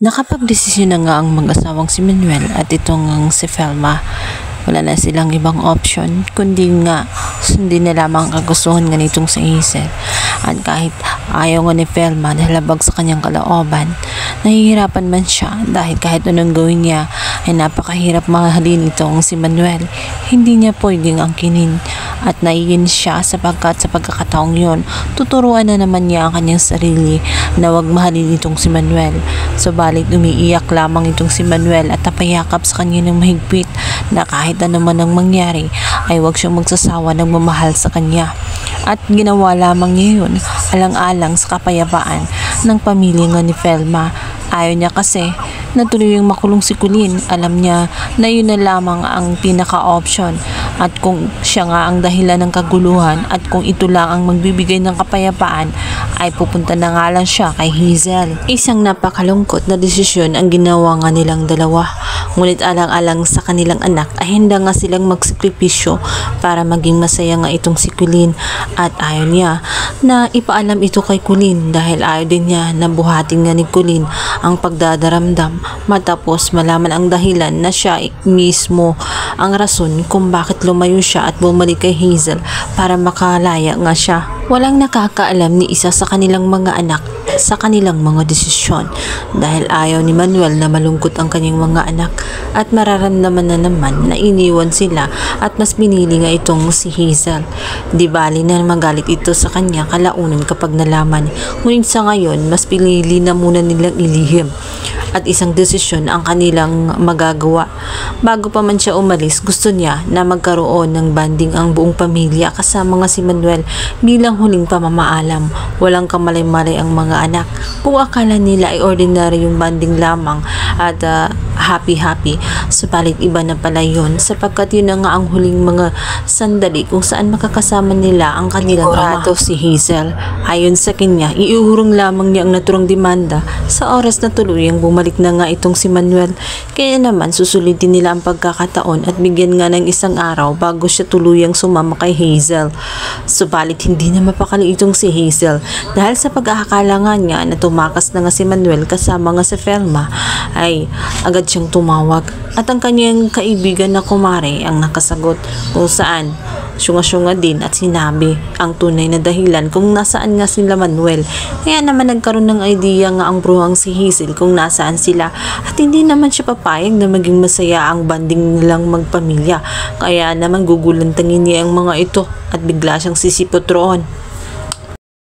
Nakapagdesisyon na nga ang mag-asawang si Manuel at itong ang si Felma. Wala na silang ibang option kundi nga sundin na lamang ang kagustuhan nga nitong si Hazel. At kahit ayaw nga ni Felma dahil labag sa kanyang kalooban, nahihirapan man siya dahil kahit anong gawin niya ay napakahirap mahalin itong si Manuel. Hindi niya pwedeng angkinin at naiinis siya sapagkat sa pagkakataong yon tuturuan na naman niya ang kanyang sarili na wag mahalin itong si Manuel. Subalit umiiyak lamang itong si Manuel at napayakap sa kanya ng mahigpit na kahit ano man ang mangyari ay wag siyang magsasawa ng mamahal sa kanya. At ginawa lamang niya yun alang-alang sa kapayapaan ng pamilya nga ni Felma. Ayaw niya kasi na tuluyang makulong si Colleen. Alam niya na yun na lamang ang pinaka-option at kung siya nga ang dahilan ng kaguluhan at kung ito lang ang magbibigay ng kapayapaan ay pupunta na nga lang siya kay Hazel. Isang napakalungkot na desisyon ang ginawa nga nilang dalawa. Ngunit alang-alang sa kanilang anak ay handa nga silang magsakripisyo para maging masaya nga itong si Colleen at ayaw niya na ipaalam ito kay Colleen dahil ayaw din niya na buhatin nga ni Colleen ang pagdadaramdam matapos malaman ang dahilan na siya mismo ang rason kung bakit lumayo siya at bumalik kay Hazel para makalaya nga siya. Walang nakakaalam ni isa sa kanilang mga anak sa kanilang mga desisyon dahil ayaw ni Manuel na malungkot ang kanyang mga anak at mararamdaman na naman na iniwan sila at mas pinili nga itong si Hazel. Di bali na magalit ito sa kanya kalaunan kapag nalaman, ngunit sa ngayon mas pinili na muna nilang ilihim at isang desisyon ang kanilang magagawa. Bago pa man siya umalis, gusto niya na magkaroon ng banding ang buong pamilya kasama nga si Manuel bilang huling pamamaalam. Walang kamalay-malay ang mga anak. Kung akala nila ay ordinary yung banding lamang at happy-happy, subalit iba na pala yun sapagkat yun na nga ang huling mga sandali kung saan makakasama nila ang kanilang ama. Si Hazel, ayon sa kanya, iuurong lamang niya ang naturang demanda sa oras na tuluyang bumalik na nga itong si Manuel. Kaya naman susulitin nila ang pagkakataon at bigyan nga ng isang araw bago siya tuluyang sumama kay Hazel. Subalit hindi na mapakali itong si Hazel dahil sa pag-aakala nga niya na tumakas na nga si Manuel kasama nga si Felma ay agad siyang tumawag at ang kanyang kaibigan na kumare ang nakasagot kung saan syunga-syunga din at sinabi ang tunay na dahilan kung nasaan nga sila Manuel. Kaya naman nagkaroon ng idea nga ang bruhang si Hazel kung nasaan sila at hindi naman siya papayag na maging masaya ang banding nilang magpamilya. Kaya naman gugulantangin niya ang mga ito at bigla siyang sisipot roon.